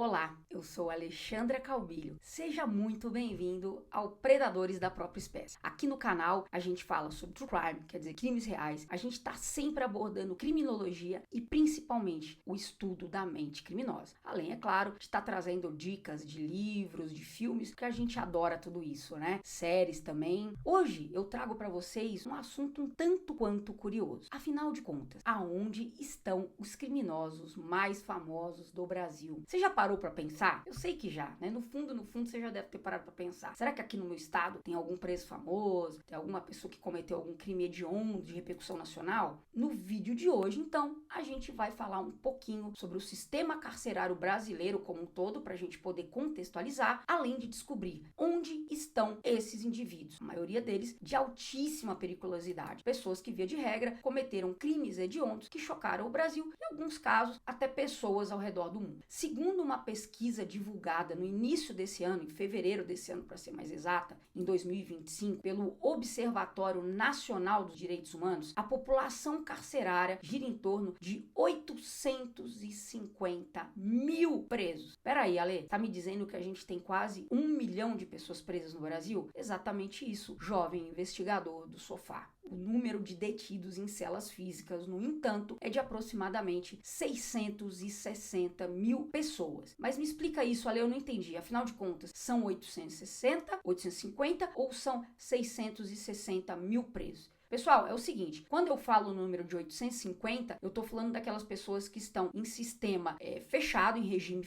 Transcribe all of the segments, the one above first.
Olá, eu sou Alexandra Calbilho. Seja muito bem-vindo ao Predadores da Própria Espécie. Aqui no canal a gente fala sobre true crime, quer dizer, crimes reais. A gente está sempre abordando criminologia e principalmente o estudo da mente criminosa. Além, é claro, de estar trazendo dicas de livros, de filmes, que a gente adora tudo isso, né? Séries também. Hoje eu trago para vocês um assunto um tanto quanto curioso. Afinal de contas, aonde estão os criminosos mais famosos do Brasil? Você já parou para pensar? Eu sei que já, né? No fundo você já deve ter parado para pensar. Será que aqui no meu estado tem algum preso famoso? Tem alguma pessoa que cometeu algum crime hediondo de repercussão nacional? No vídeo de hoje, então, a gente vai falar um pouquinho sobre o sistema carcerário brasileiro como um todo, para a gente poder contextualizar, além de descobrir onde estão esses indivíduos. A maioria deles de altíssima periculosidade. Pessoas que, via de regra, cometeram crimes hediondos que chocaram o Brasil e, em alguns casos, até pessoas ao redor do mundo. Segundo uma pesquisa divulgada no início desse ano, em fevereiro desse ano, para ser mais exata, em 2025, pelo Observatório Nacional dos Direitos Humanos, a população carcerária gira em torno de 850 mil presos. Peraí, Ale, tá me dizendo que a gente tem quase 1 milhão de pessoas presas no Brasil? Exatamente isso, jovem investigador do Sofá. O número de detidos em celas físicas, no entanto, é de aproximadamente 660 mil pessoas. Mas me explica isso, Ale, eu não entendi. Afinal de contas, são 860, 850 ou são 660 mil presos? Pessoal, é o seguinte, quando eu falo o número de 850, eu tô falando daquelas pessoas que estão em sistema fechado, em regime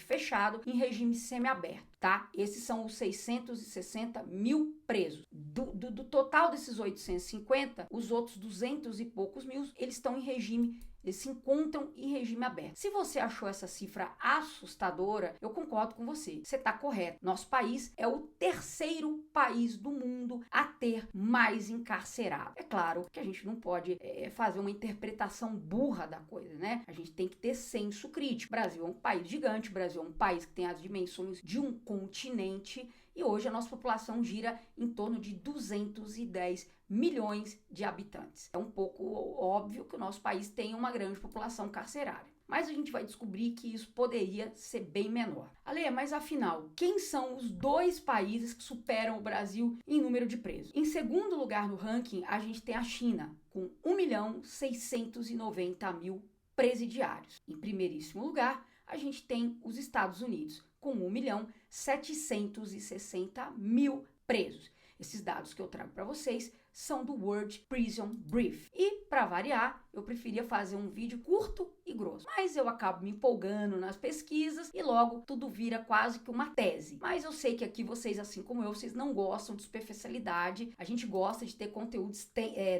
semiaberto, tá? Esses são os 660 mil presos. Do total desses 850, os outros 200 e poucos mil, eles estão em regime, eles se encontram em regime aberto. Se você achou essa cifra assustadora, eu concordo com você. Você está correto. Nosso país é o terceiro país do mundo a ter mais encarcerados. É claro que a gente não pode fazer uma interpretação burra da coisa, né? A gente tem que ter senso crítico. O Brasil é um país gigante, o Brasil é um país que tem as dimensões de um continente e hoje a nossa população gira em torno de 210 milhões de habitantes. É um pouco óbvio que o nosso país tem uma grande população carcerária. Mas a gente vai descobrir que isso poderia ser bem menor. Ale, mas afinal, quem são os dois países que superam o Brasil em número de presos? Em segundo lugar no ranking, a gente tem a China, com 1.690.000 presidiários. Em primeiríssimo lugar, a gente tem os Estados Unidos, com 1.760.000 presos. Esses dados que eu trago para vocês são do World Prison Brief. E, para variar, eu preferia fazer um vídeo curto e grosso. Mas eu acabo me empolgando nas pesquisas e logo tudo vira quase que uma tese. Mas eu sei que aqui vocês, assim como eu, vocês não gostam de superficialidade. A gente gosta de ter conteúdos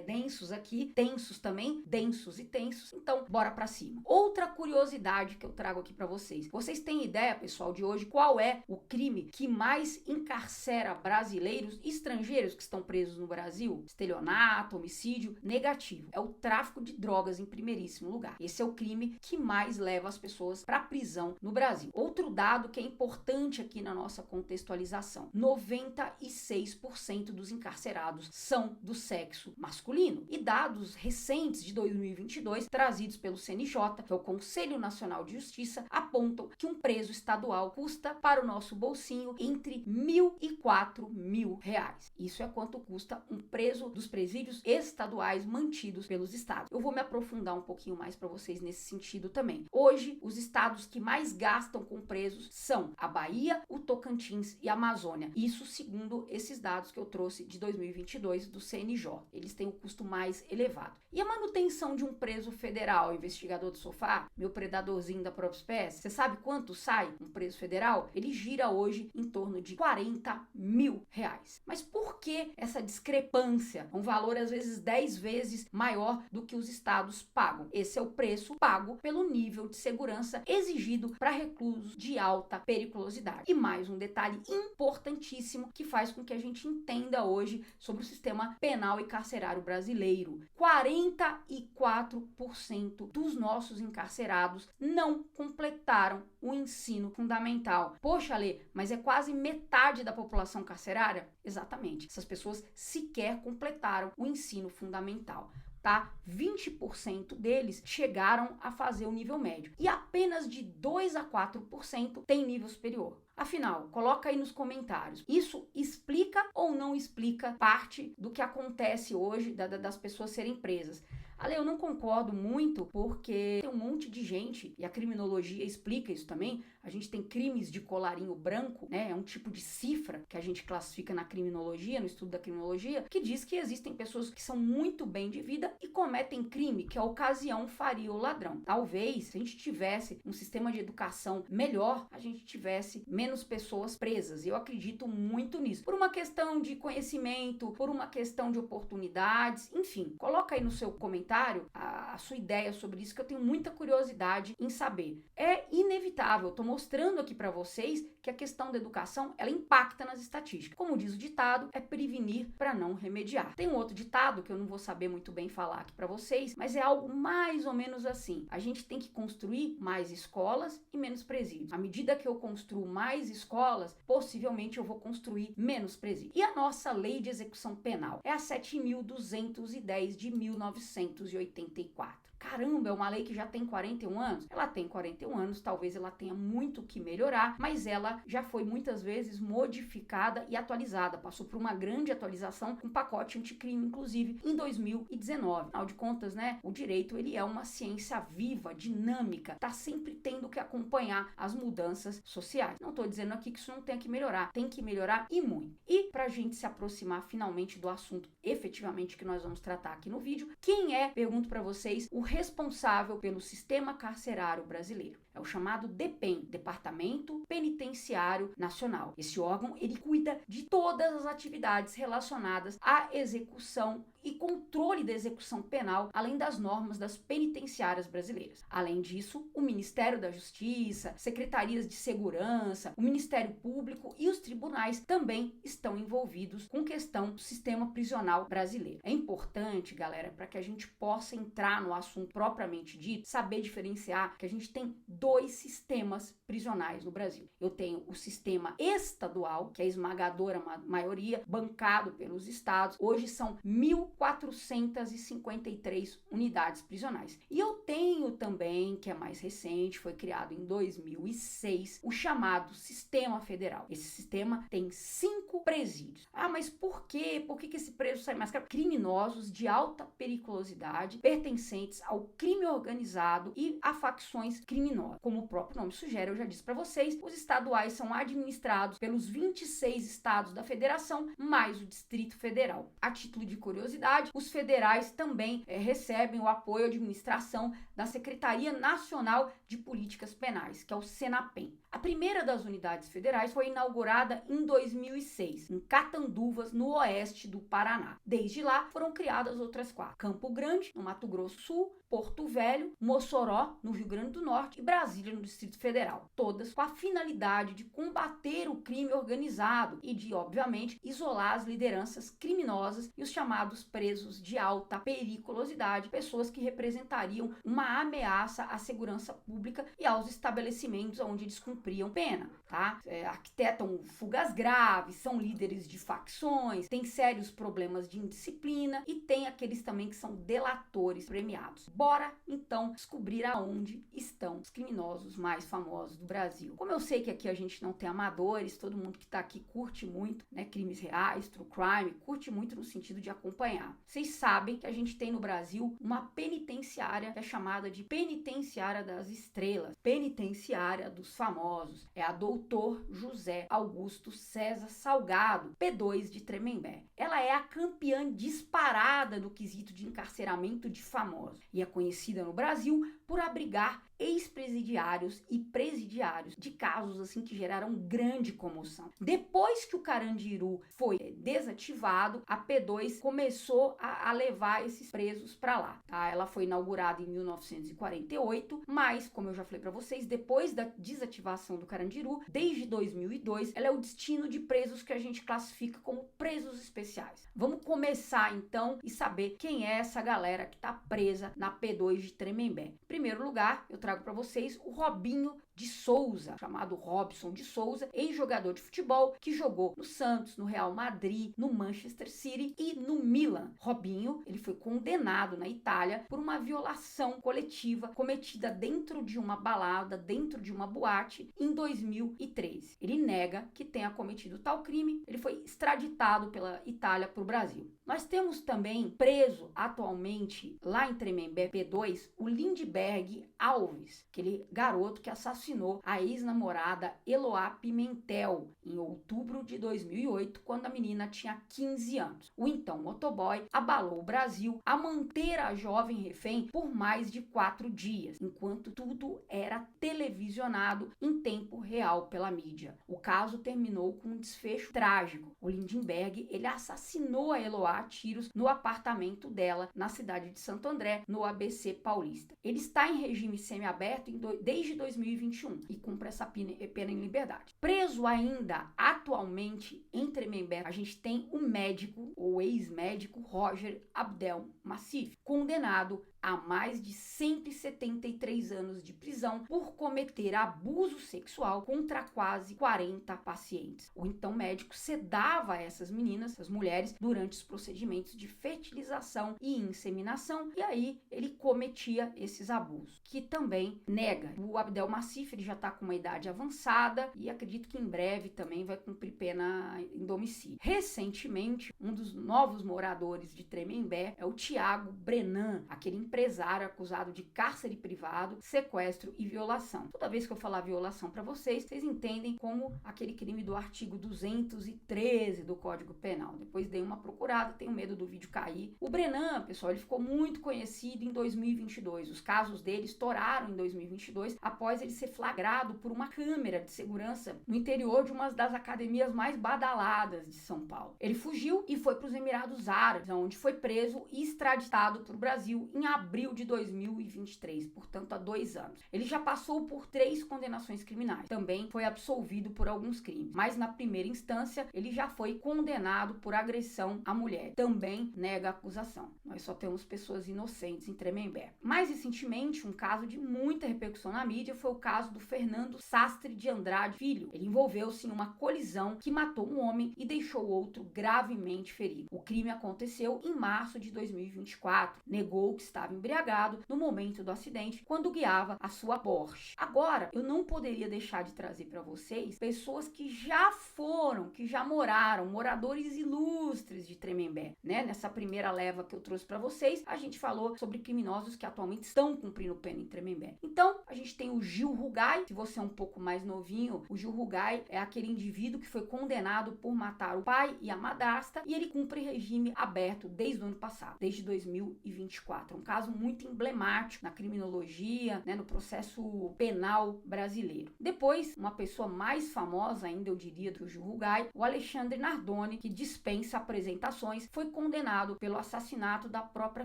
densos aqui, tensos também, densos e tensos. Então, bora pra cima. Outra curiosidade que eu trago aqui para vocês. Vocês têm ideia, pessoal, de hoje, qual é o crime que mais encarcera brasileiros e estrangeiros que estão presos no Brasil? Estelionato, homicídio, negativo. É o tráfico de drogas em primeiríssimo lugar. Esse é o crime que mais leva as pessoas para a prisão no Brasil. Outro dado que é importante aqui na nossa contextualização: 96% dos encarcerados são do sexo masculino. E dados recentes de 2022, trazidos pelo CNJ, que é o Conselho Nacional de Justiça, apontam que um preso estadual custa para o nosso bolsinho entre R$1.000 e R$4.000. Isso é quanto custa um preso dos presídios estaduais mantidos pelos estados. Eu vou me aprofundar um pouquinho mais para vocês nesse sentido também. Hoje, os estados que mais gastam com presos são a Bahia, o Tocantins e a Amazônia. Isso segundo esses dados que eu trouxe de 2022 do CNJ. Eles têm o custo mais elevado. E a manutenção de um preso federal, investigador do Sofá, meu predadorzinho da própria espécie, você sabe quanto sai um preso federal? Ele gira hoje em torno de R$40.000. Mas por que essa discrepância? Um valor às vezes 10 vezes maior do que os estados pagam. Esse é o preço pago pelo nível de segurança exigido para reclusos de alta periculosidade. E mais um detalhe importantíssimo que faz com que a gente entenda hoje sobre o sistema penal e carcerário brasileiro. 44% dos nossos encarcerados não completaram o ensino fundamental. Poxa, Lê, mas é quase metade da população carcerária? Exatamente. Essas pessoas sequer completaram o ensino fundamental. tá? 20% deles chegaram a fazer o nível médio e apenas de 2 a 4% tem nível superior. Afinal, coloca aí nos comentários, isso explica ou não explica parte do que acontece hoje das pessoas serem presas? Ale, eu não concordo muito porque tem um monte de gente, e a criminologia explica isso também, a gente tem crimes de colarinho branco, né? É um tipo de cifra que a gente classifica na criminologia, no estudo da criminologia, que diz que existem pessoas que são muito bem de vida e cometem crime que a ocasião faria o ladrão. Talvez, se a gente tivesse um sistema de educação melhor, a gente tivesse menos pessoas presas. Eu acredito muito nisso. Por uma questão de conhecimento, por uma questão de oportunidades, enfim. Coloca aí no seu comentário a sua ideia sobre isso, que eu tenho muita curiosidade em saber. É inevitável, eu tô mostrando aqui para vocês que a questão da educação, ela impacta nas estatísticas. Como diz o ditado, é prevenir para não remediar. Tem um outro ditado que eu não vou saber muito bem falar aqui para vocês, mas é algo mais ou menos assim. A gente tem que construir mais escolas e menos presídios. À medida que eu construo mais escolas, possivelmente eu vou construir menos presídios. E a nossa lei de execução penal é a 7.210 de 1984. Caramba, é uma lei que já tem 41 anos? Ela tem 41 anos, talvez ela tenha muito que melhorar, mas ela já foi muitas vezes modificada e atualizada. Passou por uma grande atualização, um pacote anticrime, inclusive, em 2019. Afinal de contas, né, o direito, ele é uma ciência viva, dinâmica, tá sempre tendo que acompanhar as mudanças sociais. Não tô dizendo aqui que isso não tem que melhorar, tem que melhorar e muito. E pra gente se aproximar finalmente do assunto efetivamente que nós vamos tratar aqui no vídeo, quem é, pergunto pra vocês, o responsável pelo sistema carcerário brasileiro? É o chamado DEPEN, Departamento Penitenciário Nacional. Esse órgão, ele cuida de todas as atividades relacionadas à execução e controle da execução penal, além das normas das penitenciárias brasileiras. Além disso, o Ministério da Justiça, secretarias de segurança, o Ministério Público e os tribunais também estão envolvidos com questão do sistema prisional brasileiro. É importante, galera, para que a gente possa entrar no assunto propriamente dito, saber diferenciar que a gente tem dois sistemas prisionais no Brasil. Eu tenho o sistema estadual, que é a esmagadora maioria, bancado pelos estados. Hoje são 1.453 unidades prisionais. E eu tenho também, que é mais recente, foi criado em 2006, o chamado Sistema Federal. Esse sistema tem 5 presídios. Ah, mas por quê? Por que esse preso sai mais caro? Criminosos de alta periculosidade, pertencentes ao crime organizado e a facções criminosas. Como o próprio nome sugere, eu já disse para vocês, os estaduais são administrados pelos 26 estados da federação, mais o Distrito Federal. A título de curiosidade, os federais também recebem o apoio à administração da Secretaria Nacional de Políticas Penais, que é o SENAPEM. A primeira das unidades federais foi inaugurada em 2006, em Catanduvas, no oeste do Paraná. Desde lá, foram criadas outras 4. Campo Grande, no Mato Grosso do Sul, Porto Velho, Mossoró, no Rio Grande do Norte, e Brasília, no Distrito Federal. Todas com a finalidade de combater o crime organizado e de, obviamente, isolar as lideranças criminosas e os chamados presos de alta periculosidade, pessoas que representariam uma ameaça à segurança pública e aos estabelecimentos onde eles cumpriam pena, tá? Arquitetam fugas graves, são líderes de facções, têm sérios problemas de indisciplina e tem aqueles também que são delatores premiados. Bora, então, descobrir aonde estão os criminosos mais famosos do Brasil. Como eu sei que aqui a gente não tem amadores, todo mundo que tá aqui curte muito, né, crimes reais, true crime, curte muito no sentido de acompanhar. Vocês sabem que a gente tem no Brasil uma penitenciária que é chamada de Penitenciária das Estrelas, Penitenciária dos Famosos. É a Doutor José Augusto César Salgado, P2 de Tremembé. Ela é a campeã disparada no quesito de encarceramento de famosos e é conhecida no Brasil por abrigar ex-presidiários e presidiários de casos assim que geraram grande comoção. Depois que o Carandiru foi desativado, a P2 começou a levar esses presos para lá, tá? Ela foi inaugurada em 1948, mas, como eu já falei para vocês, depois da desativação do Carandiru, desde 2002, ela é o destino de presos que a gente classifica como presos especiais. Vamos começar então e saber quem é essa galera que tá presa na P2 de Tremembé. Em primeiro lugar, eu trago para vocês o Robinho de Souza, chamado Robson de Souza, ex-jogador de futebol que jogou no Santos, no Real Madrid, no Manchester City e no Milan. Robinho, ele foi condenado na Itália por uma violação coletiva cometida dentro de uma balada, dentro de uma boate, em 2013. Ele nega que tenha cometido tal crime, ele foi extraditado pela Itália para o Brasil. Nós temos também preso atualmente lá em Tremembé P2 o Lindbergh Alves, aquele garoto que assassinou a ex-namorada Eloá Pimentel em outubro de 2008, quando a menina tinha 15 anos. O então motoboy abalou o Brasil a manter a jovem refém por mais de 4 dias, enquanto tudo era televisionado em tempo real pela mídia. O caso terminou com um desfecho trágico. O Lindbergh, ele assassinou a Eloá a tiros no apartamento dela na cidade de Santo André, no ABC Paulista. Ele está em regime semiaberto desde 2021 e cumpre essa pena em liberdade. Preso ainda atualmente em Tremembé, a gente tem o médico ou ex-médico Roger Abdel Massif, condenado a mais de 173 anos de prisão por cometer abuso sexual contra quase 40 pacientes. O então médico sedava essas meninas, essas mulheres, durante os procedimentos de fertilização e inseminação, e aí ele cometia esses abusos, que também nega. O Abdel Massif, ele já está com uma idade avançada e acredito que em breve também vai cumprir pena em domicílio. Recentemente, um dos novos moradores de Tremembé é o Thiago Brenan, aquele empresário acusado de cárcere privado, sequestro e violação. Toda vez que eu falar violação para vocês entendem como aquele crime do artigo 213 do Código Penal. Depois dei uma procurada, tenho medo do vídeo cair. O Brenan, pessoal, ele ficou muito conhecido em 2022. Os casos dele estouraram em 2022 após ele ser flagrado por uma câmera de segurança no interior de uma das academias mais badaladas de São Paulo. Ele fugiu e foi para os Emirados Árabes, onde foi preso e extraditado para o Brasil em abril de 2023, portanto há 2 anos. Ele já passou por 3 condenações criminais, também foi absolvido por alguns crimes, mas na primeira instância ele já foi condenado por agressão à mulher, também nega a acusação. Nós só temos pessoas inocentes em Tremembé. Mais recentemente, um caso de muita repercussão na mídia foi o caso do Fernando Sastre de Andrade Filho. Ele envolveu-se em uma colisão que matou um homem e deixou outro gravemente ferido. O crime aconteceu em março de 2024. Negou que estava embriagado no momento do acidente, quando guiava a sua Porsche. Agora, eu não poderia deixar de trazer para vocês pessoas que já foram, que já moraram, moradores ilustres de Tremembé, né? Nessa primeira leva que eu trouxe para vocês, a gente falou sobre criminosos que atualmente estão cumprindo pena em Tremembé. Então, a gente tem o Gil Rugai. Se você é um pouco mais novinho, o Gil Rugai é aquele indivíduo que foi condenado por matar o pai e a madrasta, e ele cumpre regime aberto desde o ano passado, desde 2024. Um caso muito emblemático na criminologia, né, no processo penal brasileiro. Depois, uma pessoa mais famosa ainda, eu diria, do Gil Rugai, o Alexandre Nardoni, que dispensa apresentações, foi condenado pelo assassinato da própria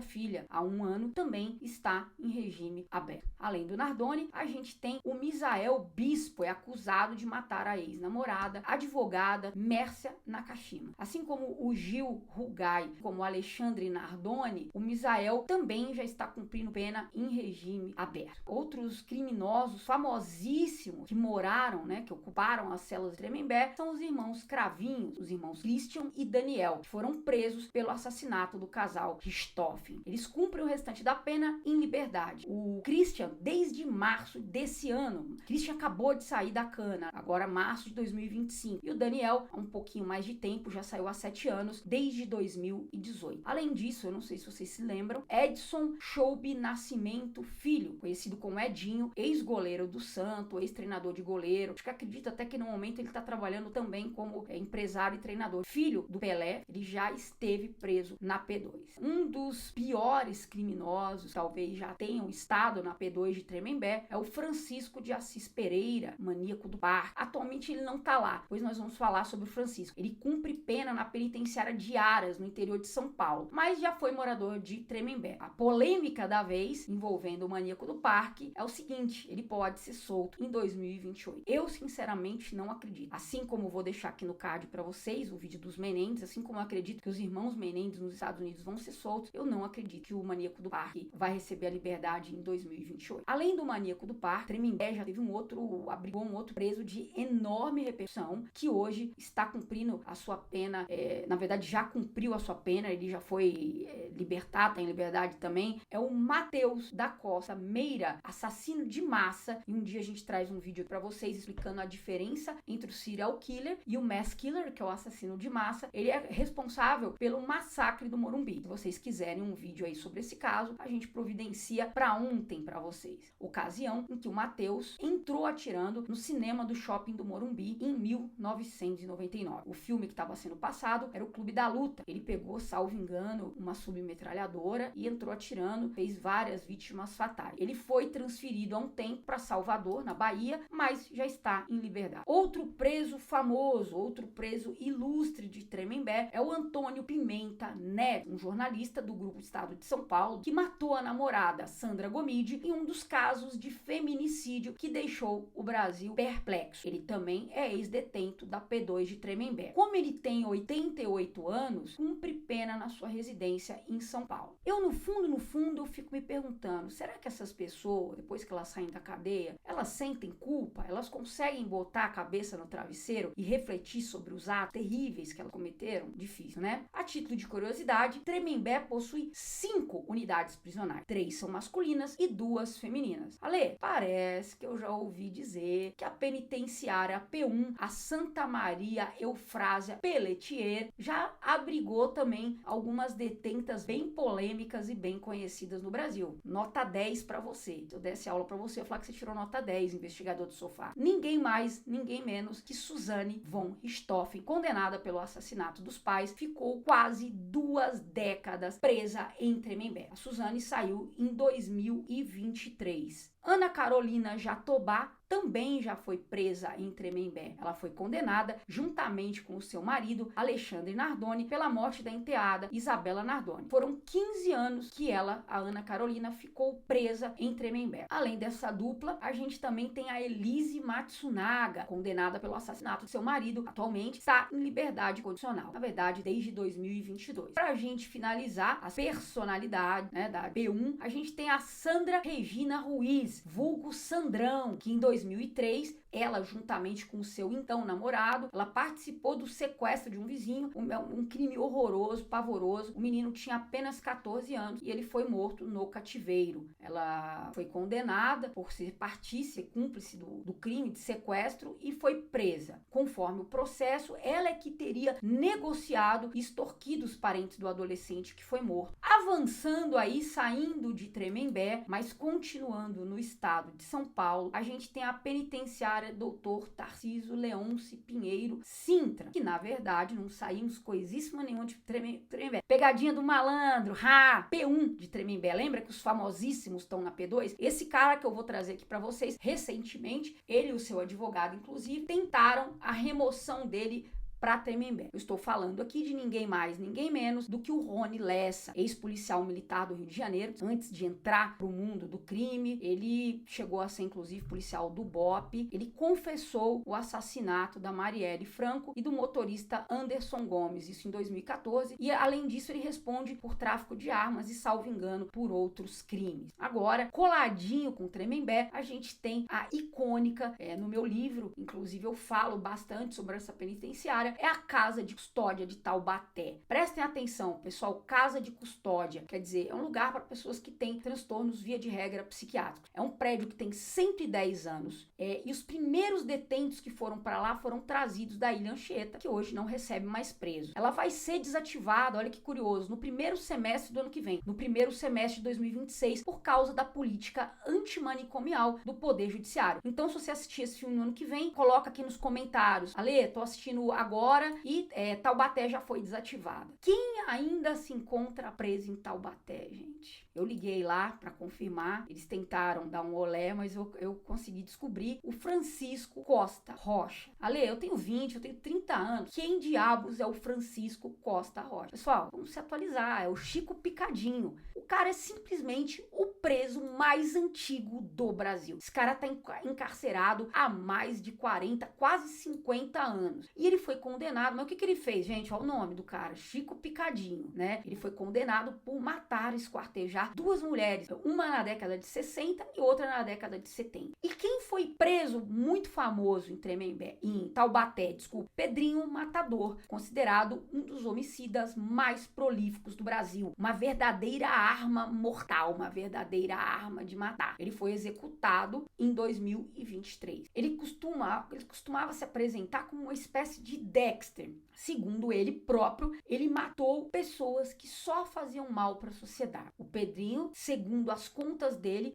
filha. Há 1 ano, também está em regime aberto. Além do Nardoni, a gente tem o Misael Bispo, é acusado de matar a ex-namorada, advogada Mércia Nakashima. Assim como o Gil Rugai, como o Alexandre Nardoni, o Misael também já está cumprindo pena em regime aberto. Outros criminosos famosíssimos que moraram, né, que ocuparam as celas de Tremembé, são os irmãos Cravinhos, os irmãos Christian e Daniel, que foram presos pelo assassinato do casal Richthofen. Eles cumprem o restante da pena em liberdade. O Christian, desde março desse ano, Christian acabou de sair da cana, agora março de 2025. E o Daniel, há um pouquinho mais de tempo, já saiu há 7 anos, desde 2018. Além disso, eu não sei se vocês se lembram, Edson Choube Nascimento Filho, conhecido como Edinho, ex-goleiro do Santo, ex-treinador de goleiro. Acho que acredito até que no momento ele está trabalhando também como empresário e treinador. Filho do Pelé, ele já esteve preso na P2. Um dos piores criminosos, talvez já tenham estado na P2 de Tremembé, é o Francisco de Assis Pereira, maníaco do parque. Atualmente ele não está lá, pois nós vamos falar sobre o Francisco. Ele cumpre pena na penitenciária de Aras, no interior de São Paulo, mas já foi morador de Tremembé. A polêmica polêmica da vez, envolvendo o maníaco do parque, é o seguinte: ele pode ser solto em 2028. Eu, sinceramente, não acredito. Assim como vou deixar aqui no card para vocês o vídeo dos Menendez, assim como eu acredito que os irmãos Menendez nos Estados Unidos vão ser soltos, eu não acredito que o maníaco do parque vai receber a liberdade em 2028. Além do maníaco do parque, Tremembé já teve abrigou um outro preso de enorme repercussão, que hoje está cumprindo a sua pena, na verdade já cumpriu a sua pena, ele já foi libertado, tá em liberdade também, é o Matheus da Costa Meira, assassino de massa, e um dia a gente traz um vídeo para vocês explicando a diferença entre o serial killer e o mass killer, que é o assassino de massa. Ele é responsável pelo massacre do Morumbi. Se vocês quiserem um vídeo aí sobre esse caso, a gente providencia para ontem para vocês. Ocasião em que o Matheus entrou atirando no cinema do shopping do Morumbi em 1999. O filme que estava sendo passado era o Clube da Luta. Ele pegou, salvo engano, uma submetralhadora e entrou atirando, fez várias vítimas fatais. Ele foi transferido há um tempo para Salvador, na Bahia, mas já está em liberdade. Outro preso famoso, outro preso ilustre de Tremembé é o Antônio Pimenta Neves, um jornalista do Grupo Estado de São Paulo, que matou a namorada Sandra Gomide em um dos casos de feminicídio que deixou o Brasil perplexo. Ele também é ex-detento da P2 de Tremembé. Como ele tem 88 anos, cumpre pena na sua residência em São Paulo. Eu, no fundo, eu fico me perguntando, será que essas pessoas, depois que elas saem da cadeia, elas sentem culpa? Elas conseguem botar a cabeça no travesseiro e refletir sobre os atos terríveis que elas cometeram? Difícil, né? A título de curiosidade, Tremembé possui 5 unidades prisionais. 3 são masculinas e 2 femininas. Ale, parece que eu já ouvi dizer que a penitenciária P1, a Santa Maria Eufrásia Pelletier, já abrigou também algumas detentas bem polêmicas e bem conhecidas no Brasil. Nota 10 para você. Se eu desse aula para você, eu ia falar que você tirou nota 10, investigador do sofá. Ninguém mais, ninguém menos que Suzane von Richthofen, condenada pelo assassinato dos pais, ficou quase 2 décadas presa em Tremembé. A Suzane saiu em 2023. Ana Carolina Jatobá também já foi presa em Tremembé. Ela foi condenada, juntamente com o seu marido, Alexandre Nardoni, pela morte da enteada Isabela Nardoni. Foram 15 anos que ela, a Ana Carolina, ficou presa em Tremembé. Além dessa dupla, a gente também tem a Elise Matsunaga, condenada pelo assassinato do seu marido, atualmente está em liberdade condicional. Na verdade, desde 2022. Para a gente finalizar as personalidades, né, da B1, a gente tem a Sandra Regina Ruiz, vulgo Sandrão, que em 2003, ela, juntamente com o seu então namorado, ela participou do sequestro de um vizinho, um crime horroroso, pavoroso. O menino tinha apenas 14 anos e ele foi morto no cativeiro. Ela foi condenada por ser cúmplice do crime de sequestro e foi presa. Conforme o processo, ela é que teria negociado e extorquido os parentes do adolescente que foi morto. Avançando aí, saindo de Tremembé, mas continuando no estado de São Paulo, a gente tem a penitenciária Dr. Tarcísio Leôncio Pinheiro Sintra, que na verdade não saímos coisíssima nenhuma de Tremembé. Pegadinha do malandro, P1 de Tremembé. Lembra que os famosíssimos estão na P2? Esse cara que eu vou trazer aqui para vocês, recentemente, ele e o seu advogado, inclusive, tentaram a remoção dele para Tremembé. Eu estou falando aqui de ninguém mais, ninguém menos do que o Rony Lessa, ex-policial militar do Rio de Janeiro. Antes de entrar para o mundo do crime, ele chegou a ser inclusive policial do BOPE. Ele confessou o assassinato da Marielle Franco e do motorista Anderson Gomes, isso em 2014, e além disso ele responde por tráfico de armas e, salvo engano, por outros crimes. Agora, coladinho com Tremembé, a gente tem a icônica, no meu livro, inclusive eu falo bastante sobre essa penitenciária, é a Casa de Custódia de Taubaté. Prestem atenção, pessoal, Casa de Custódia, quer dizer, é um lugar para pessoas que têm transtornos, via de regra, psiquiátricos. É um prédio que tem 110 anos, e os primeiros detentos que foram para lá foram trazidos da Ilha Anchieta, que hoje não recebe mais presos. Ela vai ser desativada, olha que curioso, no primeiro semestre do ano que vem, no primeiro semestre de 2026, por causa da política antimanicomial do Poder Judiciário. Então, se você assistir esse filme no ano que vem, coloca aqui nos comentários: Ale, tô assistindo agora e Taubaté já foi desativada. Quem ainda se encontra preso em Taubaté, gente? Eu liguei lá para confirmar, eles tentaram dar um olé, mas eu consegui descobrir o Francisco Costa Rocha. Ale, eu tenho 20, eu tenho 30 anos. Quem diabos é o Francisco Costa Rocha? Pessoal, vamos se atualizar, é o Chico Picadinho. O cara é simplesmente o preso mais antigo do Brasil. Esse cara tá encarcerado há mais de 40, quase 50 anos. E ele foi condenado, mas o que ele fez, gente? Olha o nome do cara, Chico Picadinho, né? Ele foi condenado por matar e esquartejar duas mulheres, uma na década de 60 e outra na década de 70. E quem foi preso muito famoso em Taubaté, desculpa, Pedrinho Matador, considerado um dos homicidas mais prolíficos do Brasil. Uma verdadeira arma mortal, uma verdadeira arma de matar. Ele foi executado em 2023. Ele costumava se apresentar como uma espécie de Dexter. Segundo ele próprio, ele matou pessoas que só faziam mal para a sociedade. O Pedrinho, segundo as contas dele,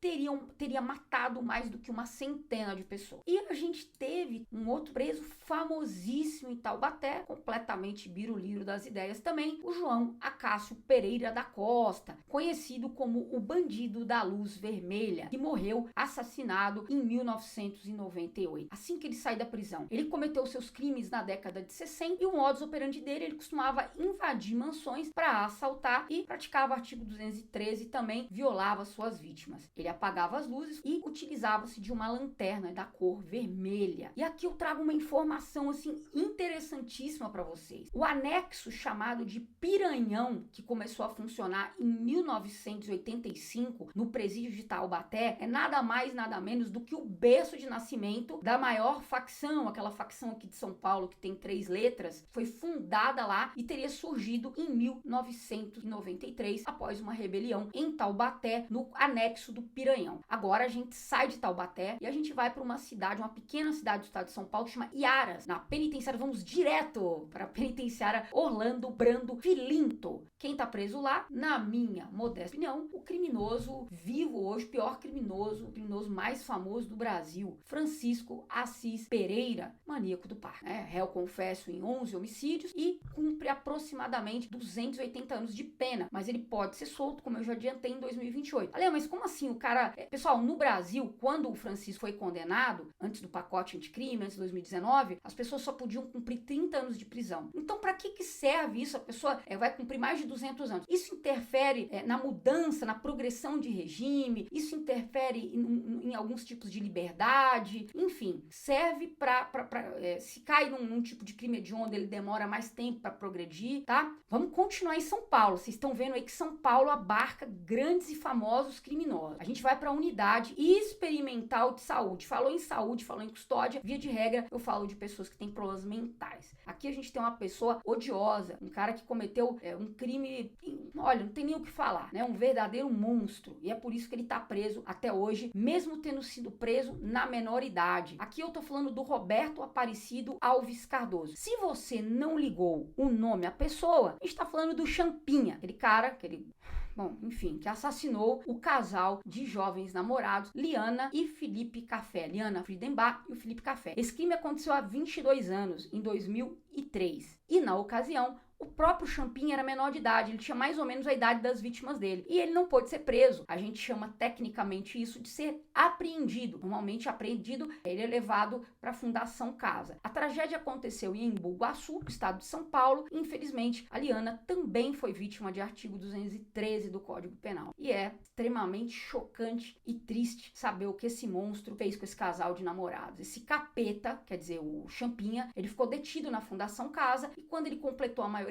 teria matado mais do que uma centena de pessoas. E a gente teve um outro preso famosíssimo em Taubaté, completamente biruliro das ideias também, o João Acácio Pereira da Costa, conhecido como o Bandido da Luz Vermelha, que morreu assassinado em 1998. Assim que ele sai da prisão, ele cometeu seus crimes na década de 60 e o modus operandi dele, ele costumava invadir mansões para assaltar e praticava o artigo 213 e também violava suas vítimas. Ele apagava as luzes e utilizava-se de uma lanterna da cor vermelha. E aqui eu trago uma informação assim interessantíssima para vocês. O anexo chamado de Piranhão, que começou a funcionar em 1985 no presídio de Taubaté, é nada mais nada menos do que o berço de nascimento da maior facção, aquela facção aqui de São Paulo que tem 3 letras, foi fundada lá e teria surgido em 1993 após uma rebelião em Taubaté, no anexo do Piranhão. Agora a gente sai de Taubaté e a gente vai para uma pequena cidade do estado de São Paulo, que chama Iaras. Na penitenciária, vamos direto para a penitenciária Orlando Brando Filinto. Quem tá preso lá, na minha modesta opinião, o criminoso vivo hoje, pior criminoso, o criminoso mais famoso do Brasil, Francisco Assis Pereira, maníaco do parque. Réu confesso em 11 homicídios e cumpre aproximadamente 280 anos de pena, mas ele pode ser solto, como eu já adiantei, em 2028. Ale, mas como assim o cara... Pessoal, no Brasil, quando o Francisco foi condenado, antes do pacote anticrime, antes de 2019, as pessoas só podiam cumprir 30 anos de prisão. Então, para que serve isso? A pessoa vai cumprir mais de 200 anos. Isso interfere na mudança, na progressão de regime, isso interfere em alguns tipos de liberdade, enfim, serve para se cai num tipo de crime hediondo, ele demora mais tempo para progredir, tá? Vamos continuar em São Paulo. Vocês estão vendo aí que São Paulo abarca grandes e famosos criminosos. A gente vai para a unidade experimental de saúde. Falou em saúde, falou em custódia, via de regra, eu falo de pessoas que têm problemas mentais. Aqui a gente tem uma pessoa odiosa, um cara que cometeu um crime, olha, não tem nem o que falar, né? Um verdadeiro monstro. E é por isso que ele tá preso até hoje, mesmo tendo sido preso na menor idade. Aqui eu tô falando do Roberto Aparecido Alves Cardoso. Se você não ligou o nome à pessoa, a gente tá falando do Champinha, aquele cara, bom, enfim, que assassinou o casal de jovens namorados, Liana e Felipe Café. Liana Friedenbach e o Felipe Café. Esse crime aconteceu há 22 anos, em 2003. E na ocasião, o próprio Champinha era menor de idade, ele tinha mais ou menos a idade das vítimas dele. E ele não pôde ser preso. A gente chama tecnicamente isso de ser apreendido. Normalmente apreendido, ele é levado para a Fundação Casa. A tragédia aconteceu em Embu Guaçu, estado de São Paulo, e infelizmente a Liana também foi vítima de artigo 213 do Código Penal. E é extremamente chocante e triste saber o que esse monstro fez com esse casal de namorados. Esse capeta, quer dizer, o Champinha, ele ficou detido na Fundação Casa e quando ele completou a maioridade,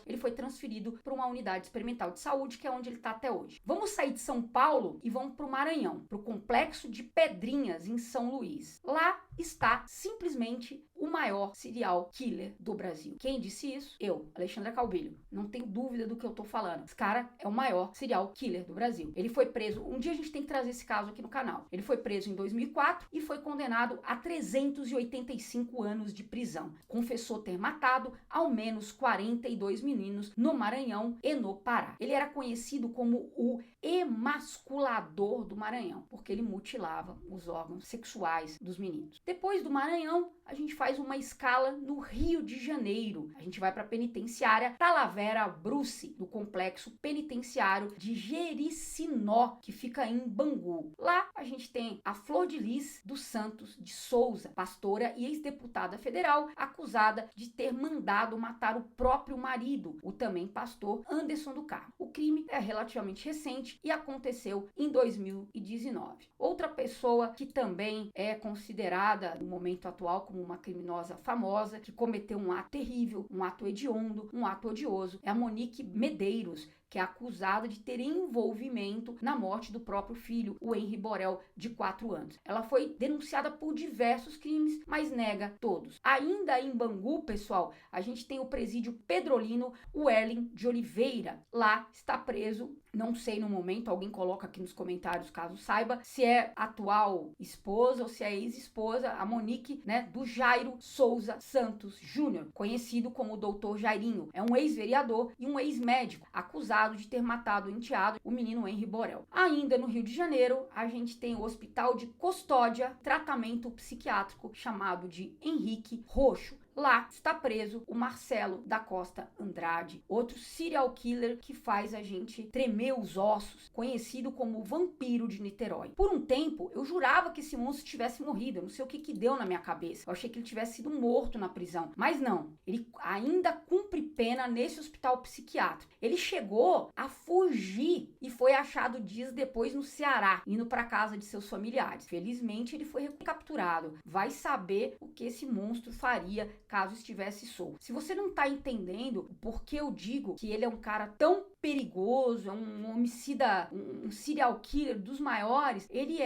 ele foi transferido para uma unidade experimental de saúde, que é onde ele está até hoje. Vamos sair de São Paulo e vamos para o Maranhão, para o Complexo de Pedrinhas, em São Luís. Lá está simplesmente o maior serial killer do Brasil. Quem disse isso? Eu, Alexandra Calbilho. Não tenho dúvida do que eu tô falando. Esse cara é o maior serial killer do Brasil. Ele foi preso, um dia a gente tem que trazer esse caso aqui no canal. Ele foi preso em 2004 e foi condenado a 385 anos de prisão. Confessou ter matado ao menos 42 meninos no Maranhão e no Pará. Ele era conhecido como o emasculador do Maranhão, porque ele mutilava os órgãos sexuais dos meninos. Depois do Maranhão, a gente faz faz uma escala no Rio de Janeiro. A gente vai para a penitenciária Talavera Bruce, no complexo penitenciário de Jericinó, que fica em Bangu. Lá a gente tem a Flor de Lis dos Santos de Souza, pastora e ex-deputada federal, acusada de ter mandado matar o próprio marido, o também pastor Anderson do Carmo. O crime é relativamente recente e aconteceu em 2019. Outra pessoa que também é considerada no momento atual como uma criminosa famosa, que cometeu um ato terrível, um ato hediondo, um ato odioso, é a Monique Medeiros, que é acusada de ter envolvimento na morte do próprio filho, o Henri Borel, de 4 anos. Ela foi denunciada por diversos crimes, mas nega todos. Ainda em Bangu, pessoal, a gente tem o presídio Pedrolino Welling de Oliveira. Lá está preso, não sei no momento, alguém coloca aqui nos comentários caso saiba, se é atual esposa ou se é ex-esposa, a Monique, do Jairo Souza Santos Júnior, conhecido como Doutor Jairinho. É um ex-vereador e um ex-médico, acusado de ter matado o enteado, o menino Henri Borel. Ainda no Rio de Janeiro, a gente tem o Hospital de Custódia, tratamento psiquiátrico chamado de Henrique Roxo. Lá está preso o Marcelo da Costa Andrade, outro serial killer que faz a gente tremer os ossos, conhecido como o Vampiro de Niterói. Por um tempo, eu jurava que esse monstro tivesse morrido, eu não sei o que deu na minha cabeça. Eu achei que ele tivesse sido morto na prisão, mas não. Ele ainda cumpre pena nesse hospital psiquiátrico. Ele chegou a fugir e foi achado dias depois no Ceará, indo para casa de seus familiares. Felizmente, ele foi recapturado. Vai saber o que esse monstro faria caso estivesse solto. Se você não tá entendendo o porquê eu digo que ele é um cara tão perigoso, é um homicida, um serial killer dos maiores, ele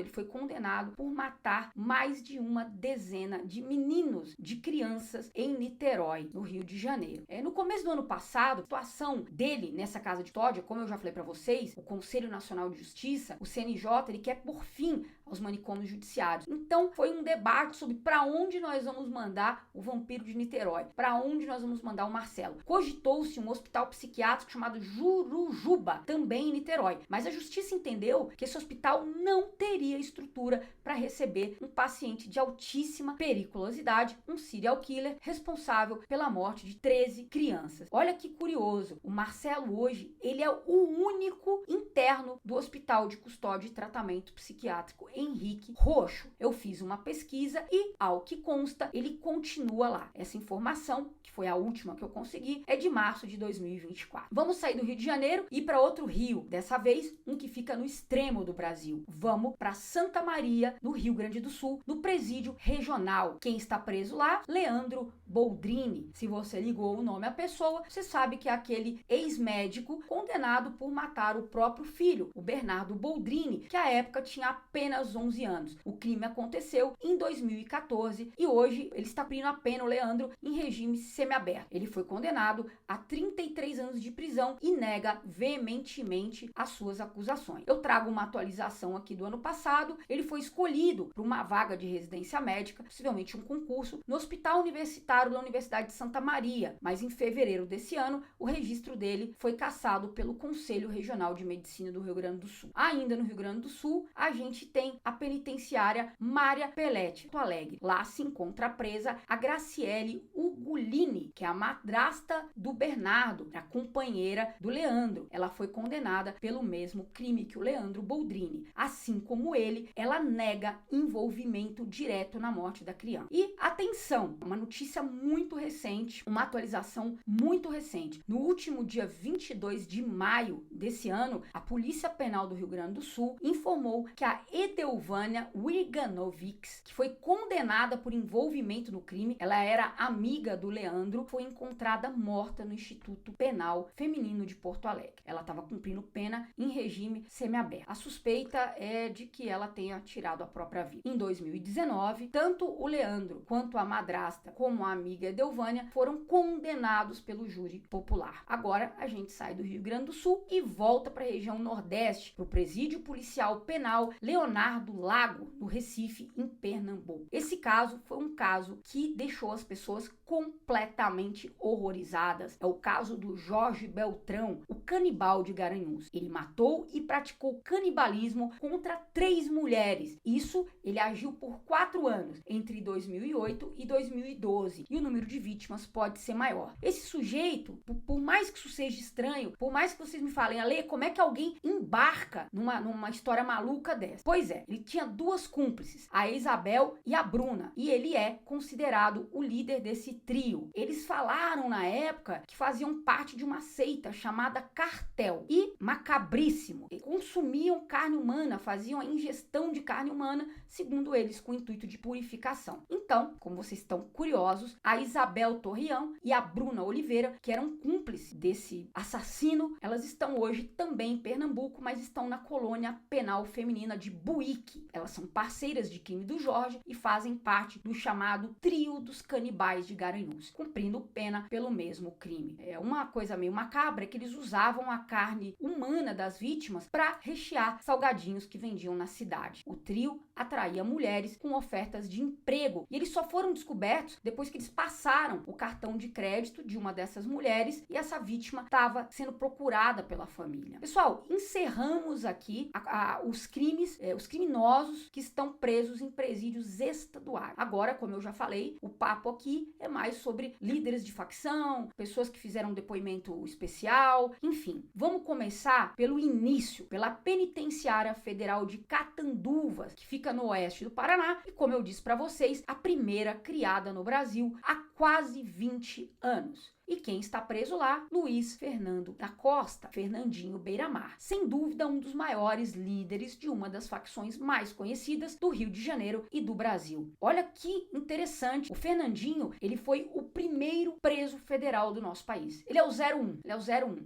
foi condenado por matar mais de uma dezena de meninos, de crianças em Niterói, no Rio de Janeiro. No começo do ano passado, a situação dele nessa casa de custódia, como eu já falei para vocês, o Conselho Nacional de Justiça, o CNJ, ele quer pôr fim aos manicômios judiciários. Então, foi um debate sobre para onde nós vamos mandar o Vampiro de Niterói, para onde nós vamos mandar o Marcelo. Cogitou-se um hospital psiquiátrico chamado Jurujuba, também em Niterói, mas a justiça entendeu que esse hospital não teria estrutura para receber um paciente de altíssima periculosidade, um serial killer responsável pela morte de 13 crianças. Olha que curioso, o Marcelo hoje, ele é o único interno do Hospital de Custódia e Tratamento Psiquiátrico Henrique Roxo. Eu fiz uma pesquisa e, ao que consta, ele continua lá. Essa informação, que foi a última que eu consegui, é de março de 2024. Vamos sair do Rio de Janeiro e ir para outro rio, dessa vez um que fica no extremo do Brasil. Vamos para Santa Maria, no Rio Grande do Sul, no presídio regional. Quem está preso lá? Leandro Boldrini. Se você ligou o nome à pessoa, você sabe que é aquele ex-médico condenado por matar o próprio filho, o Bernardo Boldrini, que à época tinha apenas 11 anos. O crime aconteceu em 2014 e hoje ele está cumprindo a pena, o Leandro, em regime semiaberto. Ele foi condenado a 33 anos de prisão e nega veementemente as suas acusações. Eu trago uma atualização aqui do ano passado. Ele foi escolhido para uma vaga de residência médica, possivelmente um concurso, no Hospital Universitário da Universidade de Santa Maria, mas em fevereiro desse ano, o registro dele foi cassado pelo Conselho Regional de Medicina do Rio Grande do Sul. Ainda no Rio Grande do Sul, a gente tem a penitenciária Maria Pelete, Porto Alegre. Lá se encontra presa a Graciele Ugolini, que é a madrasta do Bernardo, a companheira do Leandro. Ela foi condenada pelo mesmo crime que o Leandro Boldrini. Assim como ele, ela nega envolvimento direto na morte da criança. E atenção, uma notícia muito recente, uma atualização muito recente. No último dia 22 de maio desse ano, a Polícia Penal do Rio Grande do Sul informou que a Edelvânia Wiganovics, que foi condenada por envolvimento no crime, ela era amiga do Leandro, foi encontrada morta no Instituto Penal Feminino de Porto Alegre. Ela estava cumprindo pena em regime semiaberto. A suspeita é de que ela tenha tirado a própria vida. Em 2019, tanto o Leandro quanto a madrasta como a amiga Edelvânia foram condenados pelo júri popular. Agora a gente sai do Rio Grande do Sul e volta para a região Nordeste, para o Presídio Policial Penal Leonardo Lago, no Recife, em Pernambuco. Esse caso foi um caso que deixou as pessoas completamente horrorizadas. É o caso do Jorge Beltrão, o canibal de Garanhuns. Ele matou e praticou canibalismo contra 3 mulheres. Isso ele agiu por 4 anos, entre 2008 e 2012. E o número de vítimas pode ser maior. Esse sujeito, por mais que isso seja estranho, por mais que vocês me falem, Ale, como é que alguém embarca numa história maluca dessa? Pois é, ele tinha 2 cúmplices, a Isabel e a Bruna, e ele é considerado o líder desse trio. Eles falaram na época que faziam parte de uma seita chamada Cartel, e macabríssimo, consumiam carne humana, faziam a ingestão de carne humana, segundo eles, com o intuito de purificação. Então, como vocês estão curiosos, a Isabel Torreão e a Bruna Oliveira, que eram cúmplices desse assassino, elas estão hoje também em Pernambuco, mas estão na colônia penal feminina de Buíque. Elas são parceiras de crime do Jorge e fazem parte do chamado Trio dos Canibais de Garanhuns, cumprindo pena pelo mesmo crime. É uma coisa meio macabra que eles usavam a carne humana das vítimas para rechear salgadinhos que vendiam na cidade. O trio atraía mulheres com ofertas de emprego e eles só foram descobertos depois que eles passaram o cartão de crédito de uma dessas mulheres e essa vítima estava sendo procurada pela família. Pessoal, encerramos aqui os criminosos que estão presos em presídios estaduais. Agora, como eu já falei, o papo aqui é mais sobre líderes de facção, pessoas que fizeram um depoimento especial, enfim. Vamos começar pelo início, pela Penitenciária Federal de Catanduvas, que fica no oeste do Paraná e, como eu disse para vocês, a primeira criada no Brasil há quase 20 anos. E quem está preso lá? Luiz Fernando da Costa, Fernandinho Beiramar. Sem dúvida, um dos maiores líderes de uma das facções mais conhecidas do Rio de Janeiro e do Brasil. Olha que interessante, o Fernandinho, ele foi o primeiro preso federal do nosso país. Ele é o 01.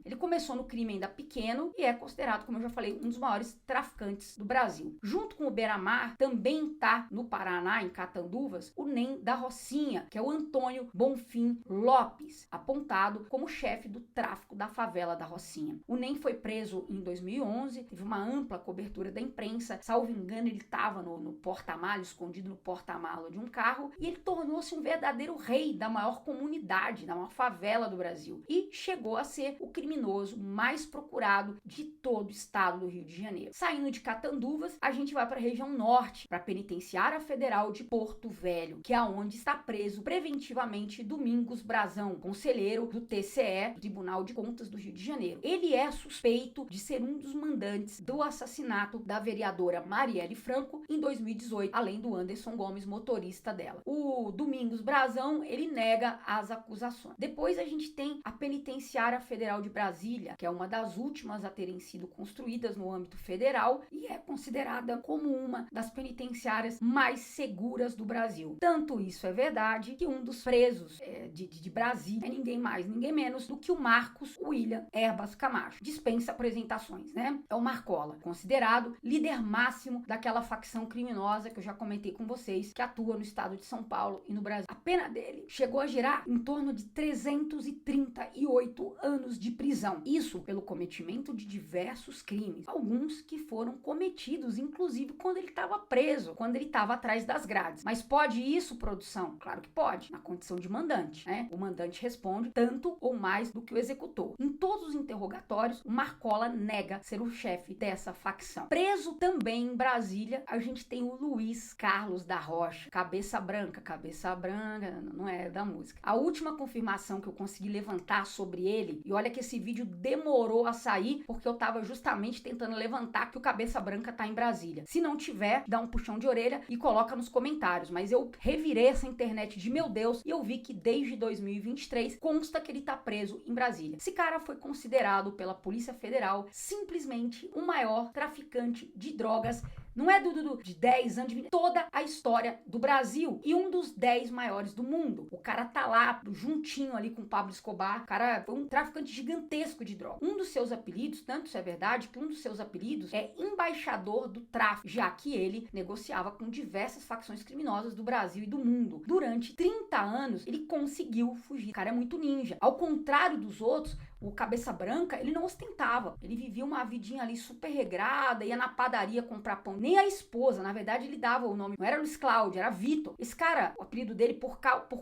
Ele começou no crime ainda pequeno e é considerado, como eu já falei, um dos maiores traficantes do Brasil. Junto com o Beiramar, também tá no Paraná, em Catanduvas, o NEM da Rocinha, que é o Antônio Bonfim Lopes, apontado como chefe do tráfico da favela da Rocinha. O NEM foi preso em 2011, teve uma ampla cobertura da imprensa, salvo engano ele estava no porta-mala, escondido no porta-mala de um carro, e ele tornou-se um verdadeiro rei da maior comunidade, da maior favela do Brasil, e chegou a ser o criminoso mais procurado de todo o estado do Rio de Janeiro. Saindo de Catanduvas, a gente vai para a região norte, para a Penitenciária Federal de Porto Velho, que é onde está preso preventivamente Domingos Brazão, conselheiro do TCE, Tribunal de Contas do Rio de Janeiro. Ele é suspeito de ser um dos mandantes do assassinato da vereadora Marielle Franco em 2018, além do Anderson Gomes, motorista dela. O Domingos Brazão, ele nega as acusações. Depois a gente tem a Penitenciária Federal de Brasília, que é uma das últimas a terem sido construídas no âmbito federal e é considerada como uma das penitenciárias mais seguras do Brasil. Tanto isso é verdade que um dos presos de Brasília é ninguém mais, ninguém menos do que o Marcos William Erbas Camacho. Dispensa apresentações, né? É o Marcola, considerado líder máximo daquela facção criminosa que eu já comentei com vocês, que atua no estado de São Paulo e no Brasil. A pena dele chegou a girar em torno de 338 anos de prisão. Isso pelo cometimento de diversos crimes, alguns que foram cometidos, inclusive, quando ele estava preso, quando ele estava atrás das grades. Mas pode isso, produção? Claro que pode, na condição de mandante, né? O mandante responde tanto ou mais do que o executor. Em todos os interrogatórios, o Marcola nega ser o chefe dessa facção. Preso também em Brasília, a gente tem o Luiz Carlos da Rocha, cabeça branca, não é da música. A última confirmação que eu consegui levantar sobre ele, e olha que esse vídeo demorou a sair, porque eu tava justamente tentando levantar que o cabeça branca tá em Brasília. Se não tiver, dá um puxão de orelha e coloca nos comentários, mas eu revirei essa internet de meu Deus e eu vi que desde 2023 consta que ele tá preso em Brasília. Esse cara foi considerado pela Polícia Federal simplesmente o maior traficante de drogas, não é de 10 anos, de toda a história do Brasil e um dos 10 maiores do mundo. O cara tá lá, juntinho ali com o Pablo Escobar, o cara foi um traficante gigantesco de droga. Um dos seus apelidos, tanto isso é verdade, que um dos seus apelidos é embaixador do tráfico, já que ele negociava com diversas facções criminosas do Brasil e do mundo. Durante 30 anos, ele conseguiu fugir. O cara é muito ninja. Ao contrário dos outros, O Cabeça Branca, ele não ostentava. Ele vivia uma vidinha ali super regrada, ia na padaria comprar pão. Nem a esposa, na verdade, ele dava o nome. Não era Luiz Cláudio, era Vitor. Esse cara, o apelido dele, por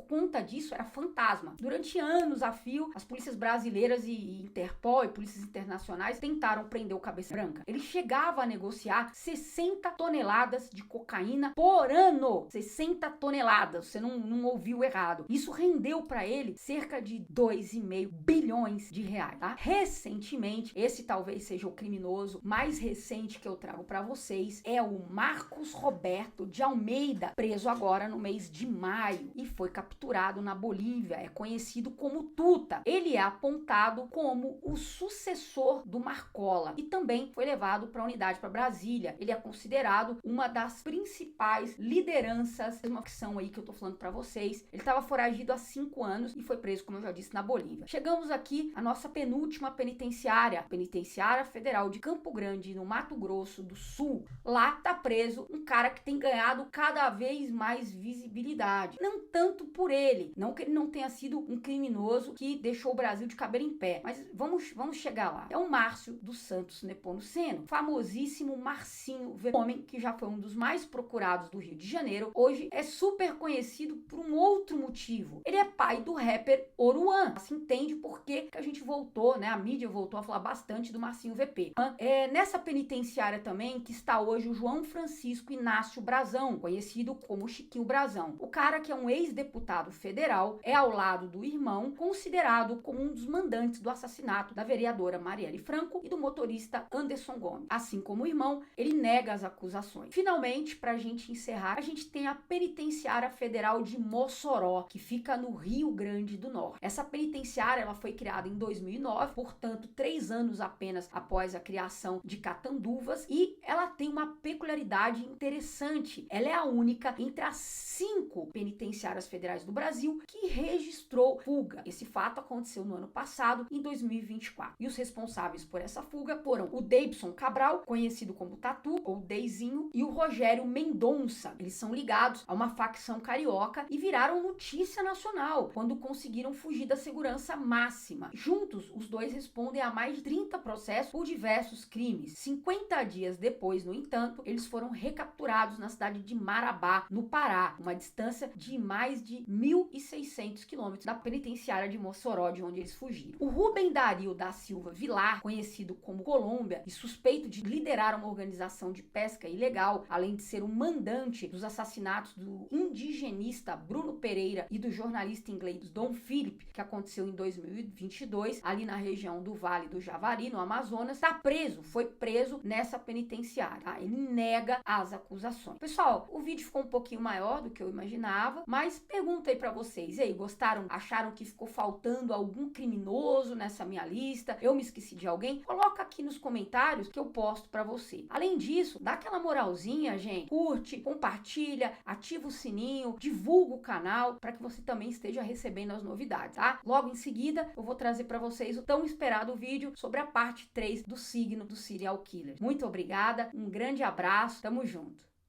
conta disso, era Fantasma. Durante anos a fio, as polícias brasileiras e Interpol e polícias internacionais tentaram prender o Cabeça Branca. Ele chegava a negociar 60 toneladas de cocaína por ano. 60 toneladas. Você não ouviu errado. Isso rendeu para ele cerca de 2,5 bilhões de reais, tá? Recentemente, esse talvez seja o criminoso mais recente que eu trago para vocês, é o Marcos Roberto de Almeida, preso agora no mês de maio e foi capturado na Bolívia. É conhecido como Tuta. Ele é apontado como o sucessor do Marcola e também foi levado para a unidade para Brasília. Ele é considerado uma das principais lideranças de uma facção aí que eu tô falando para vocês. Ele estava foragido há 5 anos e foi preso, como eu já disse, na Bolívia. Chegamos aqui à nossa penúltima penitenciária, Penitenciária Federal de Campo Grande, no Mato Grosso do Sul. Lá tá preso um cara que tem ganhado cada vez mais visibilidade. Não tanto por ele, não que ele não tenha sido um criminoso que deixou o Brasil de cabelo em pé, mas vamos chegar lá. É o Márcio dos Santos Nepomuceno, famosíssimo Marcinho, homem que já foi um dos mais procurados do Rio de Janeiro. Hoje é super conhecido por um outro motivo. Ele é pai do rapper Oruan. Se entende por que a gente voltou, né? A mídia voltou a falar bastante do Marcinho VP. É nessa penitenciária também que está hoje o João Francisco Inácio Brazão, conhecido como Chiquinho Brazão. O cara que é um ex-deputado federal, é ao lado do irmão, considerado como um dos mandantes do assassinato da vereadora Marielle Franco e do motorista Anderson Gomes. Assim como o irmão, ele nega as acusações. Finalmente, pra gente encerrar, a gente tem a Penitenciária Federal de Mossoró, que fica no Rio Grande do Norte. Essa penitenciária, ela foi criada em 2009, portanto, 3 anos apenas após a criação de Catanduvas, e ela tem uma peculiaridade interessante. Ela é a única entre as 5 penitenciárias federais do Brasil que registrou fuga. Esse fato aconteceu no ano passado, em 2024. E os responsáveis por essa fuga foram o Deibson Cabral, conhecido como Tatu, ou Deizinho, e o Rogério Mendonça. Eles são ligados a uma facção carioca e viraram notícia nacional quando conseguiram fugir da segurança máxima. Juntos, os dois respondem a mais de 30 processos por diversos crimes. 50 dias depois, no entanto, eles foram recapturados na cidade de Marabá, no Pará, uma distância de mais de 1.600 quilômetros da penitenciária de Mossoró, de onde eles fugiram. O Rubem Dario da Silva Vilar, conhecido como Colômbia e suspeito de liderar uma organização de pesca ilegal, além de ser o mandante dos assassinatos do indigenista Bruno Pereira e do jornalista inglês Dom Philip, que aconteceu em 2022, ali na região do Vale do Javari, no Amazonas, foi preso nessa penitenciária, tá? Ele nega as acusações. Pessoal, o vídeo ficou um pouquinho maior do que eu imaginava, mas pergunta aí pra vocês, e aí, gostaram? Acharam que ficou faltando algum criminoso nessa minha lista? Eu me esqueci de alguém? Coloca aqui nos comentários que eu posto pra você. Além disso, dá aquela moralzinha, gente, curte, compartilha, ativa o sininho, divulga o canal para que você também esteja recebendo as novidades, tá? Logo em seguida, eu vou trazer para vocês o tão esperado vídeo sobre a parte 3 do signo do serial killer. Muito obrigada, um grande abraço, tamo junto!